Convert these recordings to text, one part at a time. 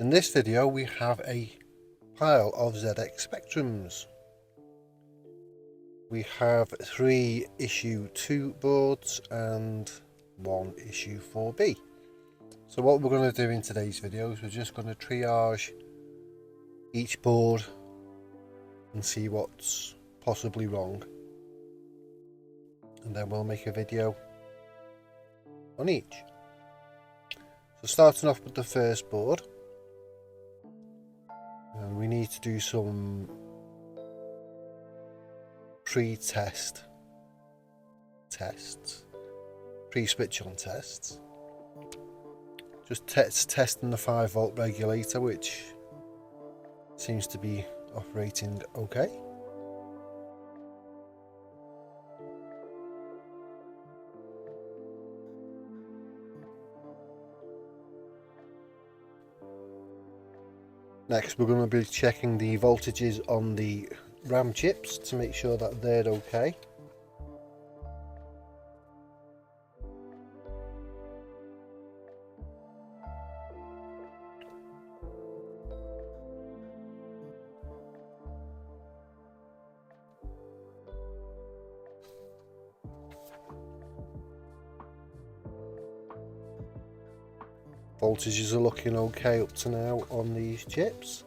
In this video we have a pile of ZX Spectrums. We have 3 issue 2 boards and 1 issue 4B. So what we're going to do in today's video is we're just going to triage each board and see what's possibly wrong, and then we'll make a video on each. So starting off with the first board, and we need to do some pre-switch on tests. Just testing the 5-volt regulator, which seems to be operating okay. Next, we're going to be checking the voltages on the RAM chips to make sure that they're okay. Voltages are looking okay up to now on these chips.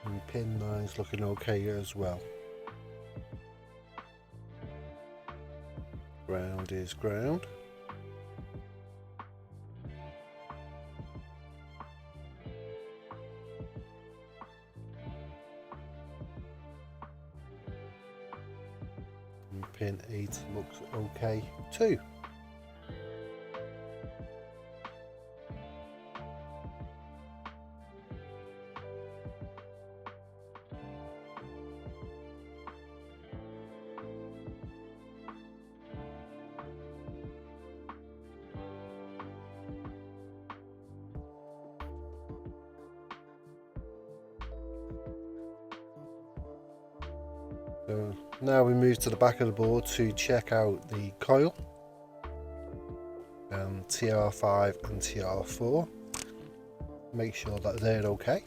And pin 9's looking okay as well. Ground is ground. And pin 8 looks okay too. So now we move to the back of the board to check out the coil and TR5 and TR4. Make sure that they're okay.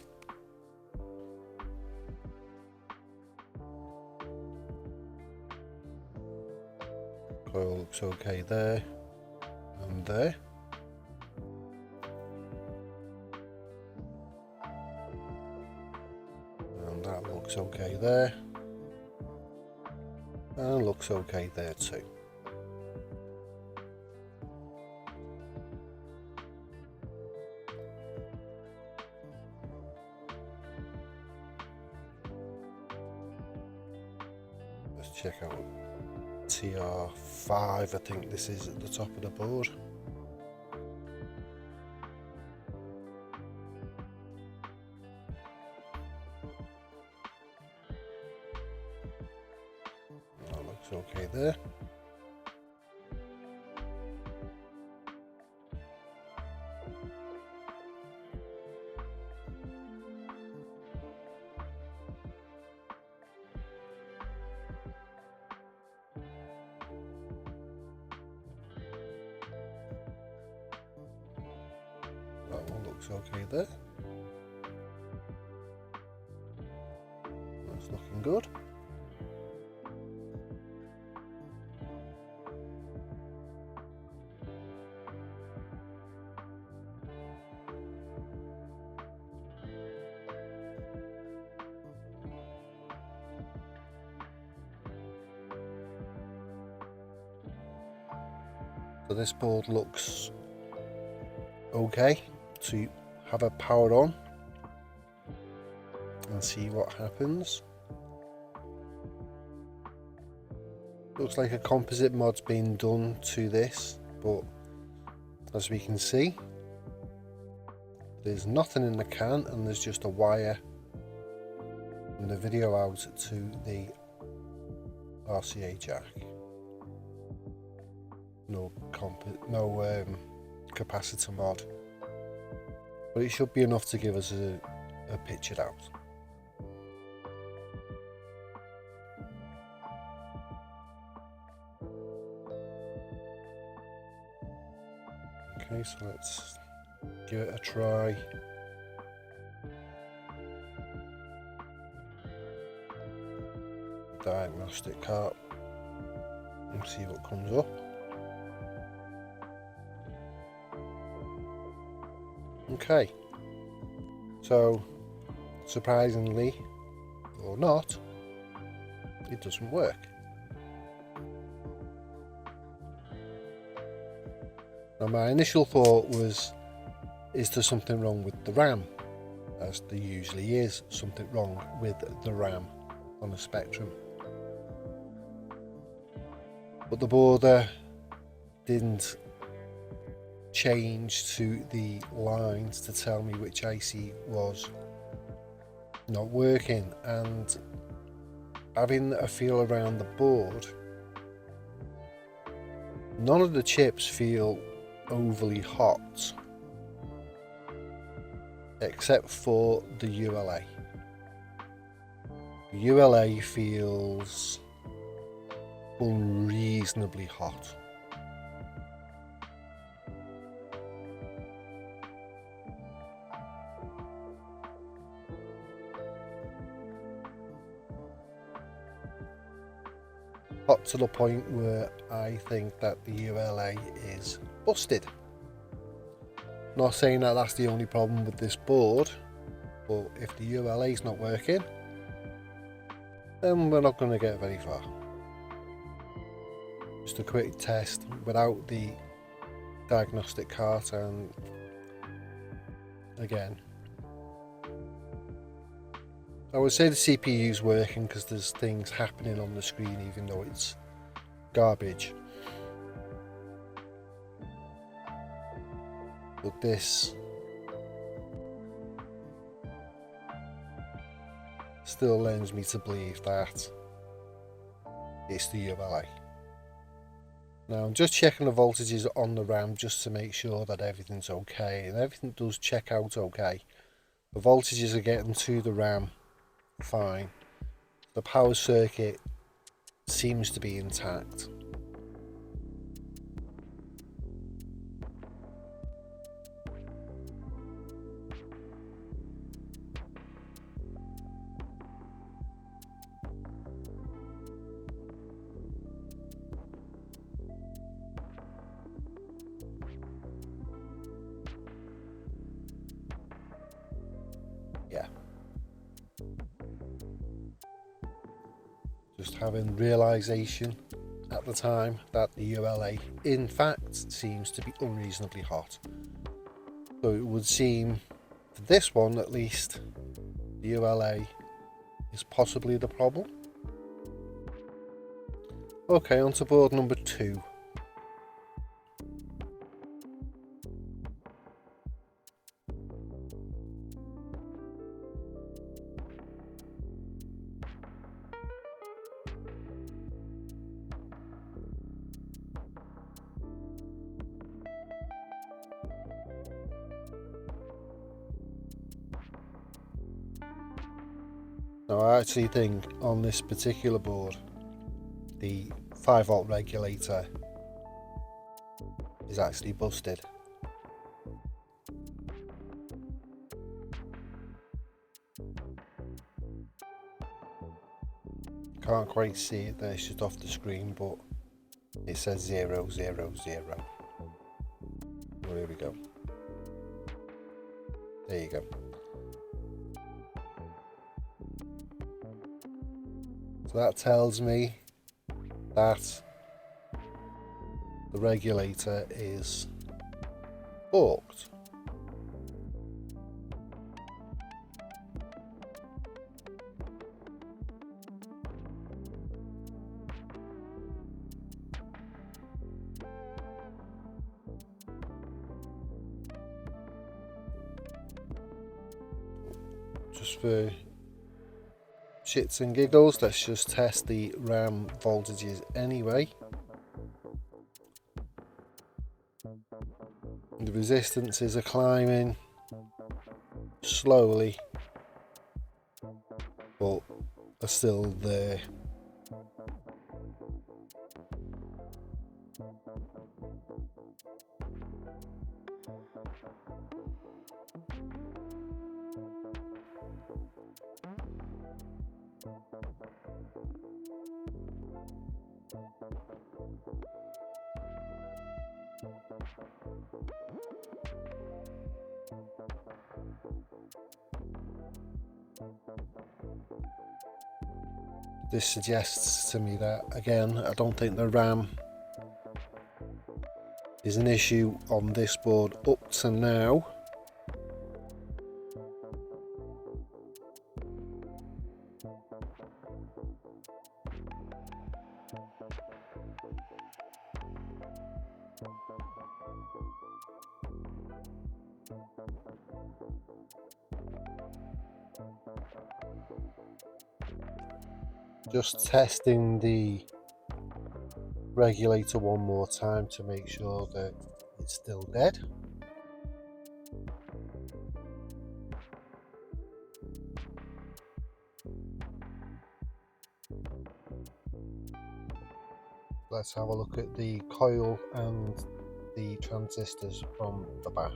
Coil looks okay there and there. And that looks okay there. And looks okay there too. Let's check out TR5, I think this is at the top of the board. That looks okay there. That one looks okay there. That's looking good. So this board looks okay to have it powered on and see what happens. Looks like a composite mod's been done to this, but As we can see, there's nothing in the can and there's just a wire from the video out to the RCA jack. No capacitor mod, but it should be enough to give us a pictured out. Okay, so let's give it a try. Diagnostic cart and see what comes up. Okay, so surprisingly or not, it doesn't work. Now my initial thought was, is there something wrong with the RAM? As there usually is something wrong with the RAM on a Spectrum. But the border didn't change to the lines to tell me which IC was not working, and having a feel around the board, none of the chips feel overly hot except for the ULA. The ULA feels unreasonably hot. Hot to the point where I think that the ULA is busted. Not saying that that's the only problem with this board, but if the ULA is not working, then we're not going to get very far. Just a quick test without the diagnostic cart, and again, I would say the CPU is working because there's things happening on the screen even though it's garbage. But this still lends me to believe that it's the ULA. Now I'm just checking the voltages on the RAM just to make sure that everything's okay, and everything does check out okay. The voltages are getting to the RAM fine. The power circuit seems to be intact. Yeah. Just having realization at the time that the ULA in fact seems to be unreasonably hot. So it would seem, for this one at least, the ULA is possibly the problem. Okay, on to board number 2. Now I actually think on this particular board the 5-volt regulator is actually busted. Can't quite see it there, it's just off the screen, but it says 000. Well, here we go. There you go. So that tells me that the regulator is forked. just for shits and giggles, let's just test the RAM voltages anyway. The resistances are climbing slowly, but are still there. This suggests to me that, again, I don't think the RAM is an issue on this board up to now. Just testing the regulator one more time to make sure that it's still dead. Let's have a look at the coil and the transistors from the back.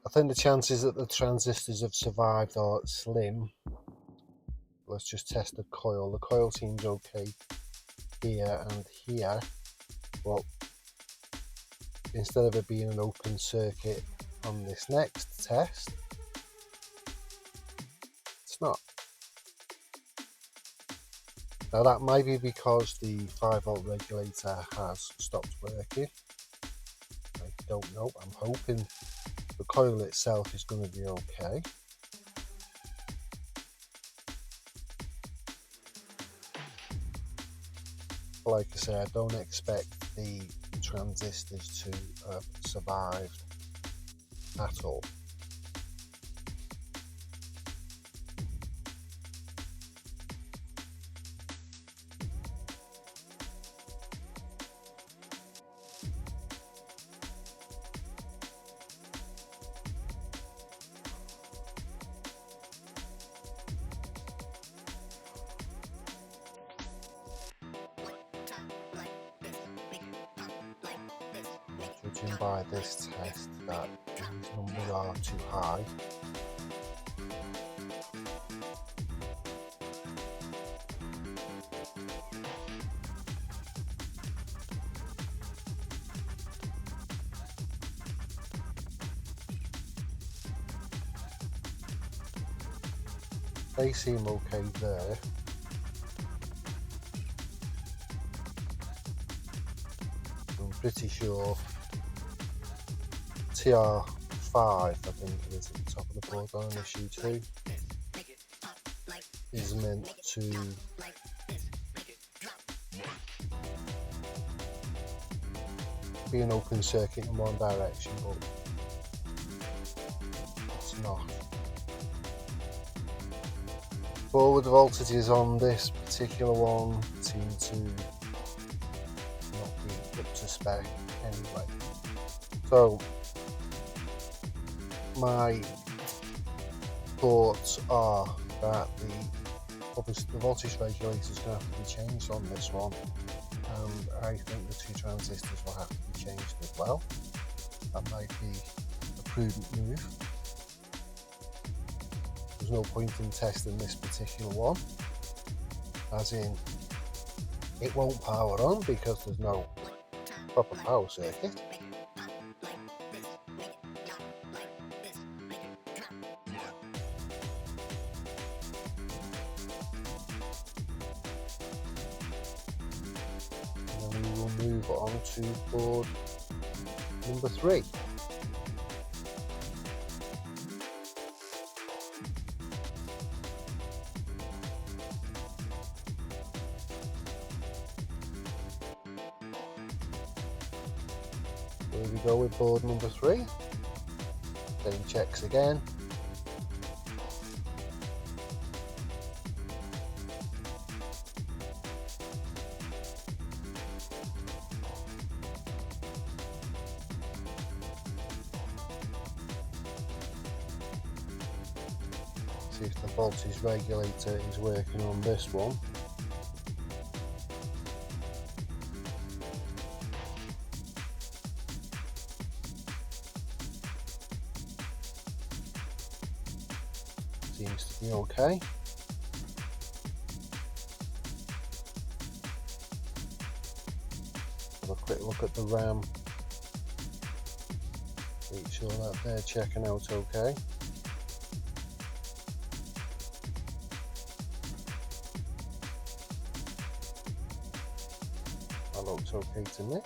I think the chances that the transistors have survived are slim. Let's just test the coil. The coil seems okay here and here, but instead of it being an open circuit on this next test, it's not. Now that might be because the 5-volt regulator has stopped working. I don't know. I'm hoping the coil itself is going to be okay. Like I say, I don't expect the transistors to have survived at all. Judging by this test that these numbers are too high. They seem okay there. I'm pretty sure TR5, I think it is at the top of the board on issue 2, is meant to be an open circuit in one direction, but it's not. Forward voltages on this particular one seem to not be up to spec anyway. So my thoughts are that the voltage regulator is going to have to be changed on this one, and I think the 2 transistors will have to be changed as well. That might be a prudent move. There's no point in testing this particular one, as in it won't power on because there's no proper power circuit. And then we will move on to board number 3. Here we go with board number 3. Same checks again. See if the voltage regulator is working on this one. Seems to be okay. Have a quick look at the RAM. Make sure that they're checking out okay. That looks okay to me.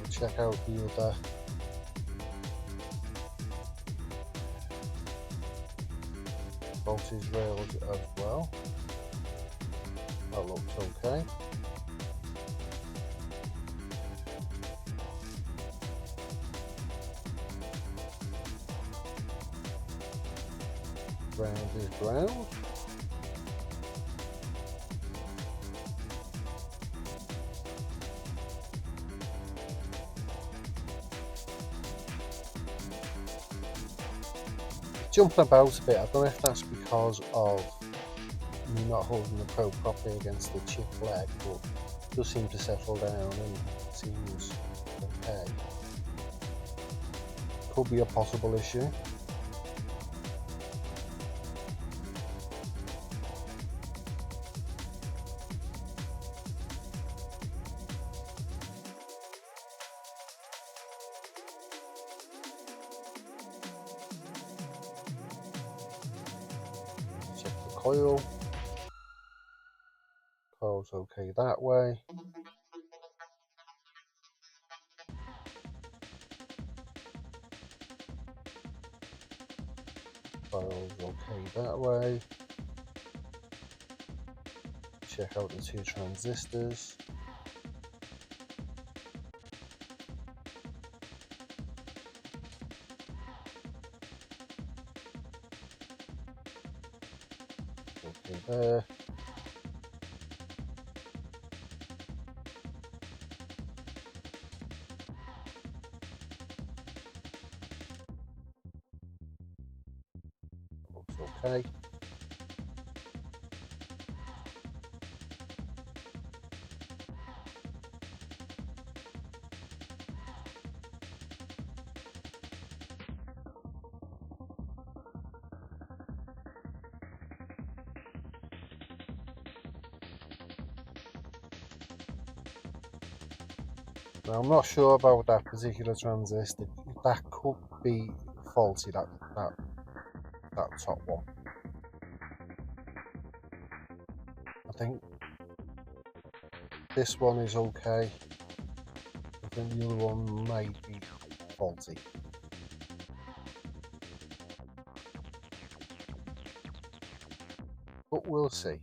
Check out the other voltage rails as well. That looks okay. Ground is ground. Jumping about a bit. I don't know if that's because of me not holding the probe properly against the chip leg, but it does seem to settle down and seems okay. Could be a possible issue. Check the coil. Coil's okay that way. Coil's okay that way. Check out the 2 transistors. Okay there. Looks okay. Now I'm not sure about that particular transistor. That could be faulty, that top one. I think this one is okay. I think the other one might be faulty. But we'll see.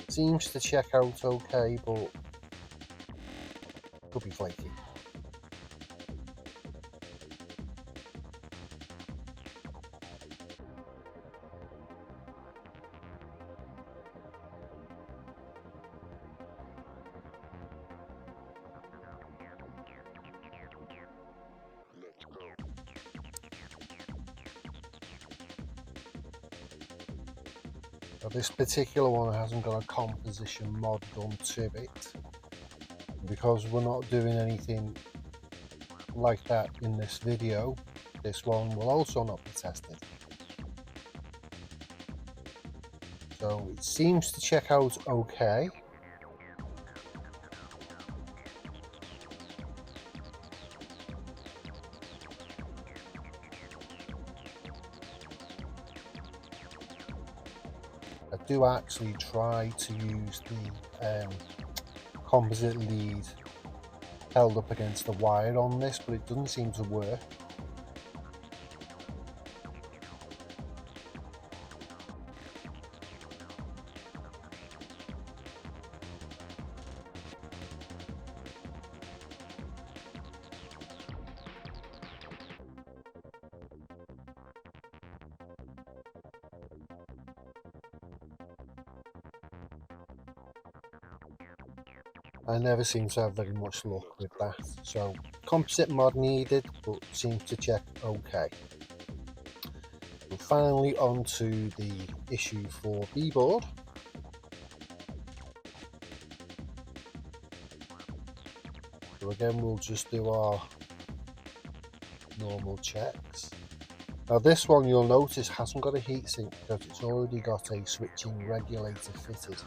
Seems to check out okay, but could be flaky. Now this particular one hasn't got a composition mod done to it, because we're not doing anything like that in this video. This one will also not be tested. So it seems to check out okay. I do actually try to use the composite lead held up against the wire on this, but it doesn't seem to work. I never seem to have very much luck with that, so composite mod needed, but seems to check okay. And finally on to the issue 4B board. So again, we'll just do our normal checks. Now this one, you'll notice, hasn't got a heatsink because it's already got a switching regulator fitted.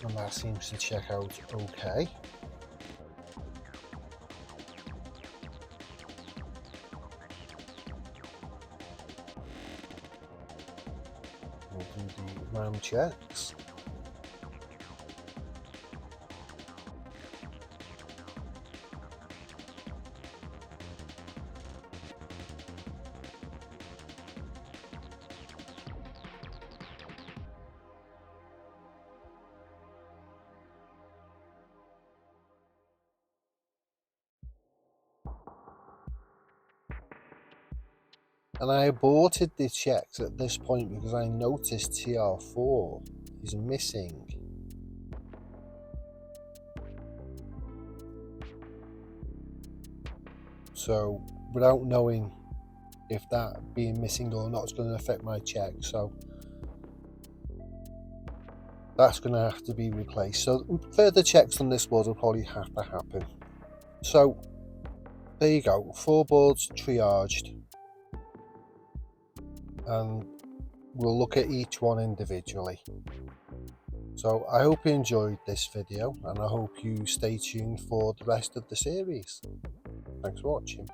And that seems to check out okay. We'll do the RAM checks. And I aborted the checks at this point because I noticed TR4 is missing. So without knowing if that being missing or not is going to affect my check, so that's going to have to be replaced. So further checks on this board will probably have to happen. So there you go, 4 boards triaged. And we'll look at each one individually. So I hope you enjoyed this video, and I hope you stay tuned for the rest of the series. Thanks for watching.